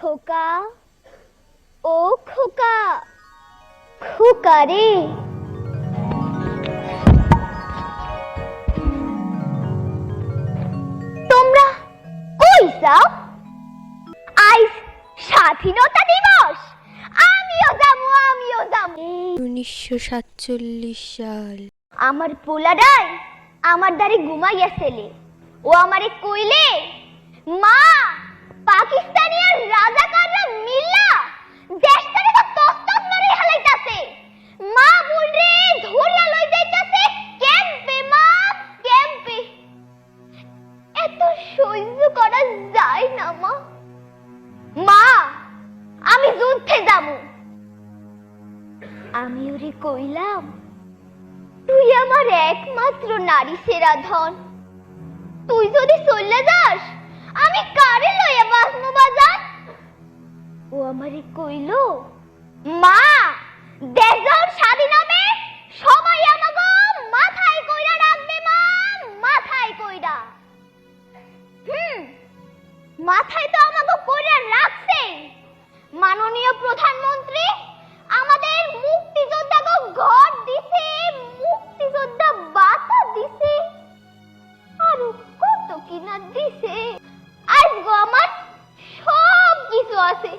খোকা, ও খোকা, খোকা রে, তোমরা কই যাও? আজ স্বাধীনতা দিবস, আমিও যাবো। 1947 সাল। আমার পোলাডাই আমার দ্বারে ঘুমাইয়াছিলে, ও আমারে কইলে, মা, পাকিস্তানি আর রাজাকাররা মিল্লা দেশটারে তো তস্তত মারি হালাইতাছে। মা বুলরে ধরিয়া লই যাইতাছে ক্যাম্পে, মা, ক্যাম্পে। এত সহ্য করা যায় না মা। মা, আমি যুদ্ধে যাবো। আমি ওরে কইলাম, তুই আমার একমাত্র নারী সেরা ধন, তুই যদি চলে যাস আমি কারে লইয়া বাঁচবো বাজান? ও আমারে কইল, মা, দেশ যখন স্বাধীন হবে সবাই আমাকে মাথায় কইরা রাখবে, মা, মাথায় কইরা। মাথায় তো আমাকে কইরা রাখছে মাননীয় প্রধানমন্ত্রী, আমাদের মুক্তিযোদ্ধাকে ঘর দিছে, মুক্তিযোদ্ধা ভাতা দিছে, আর কত কিনা দিছে। আজ গো আমার সব কিছু আছে,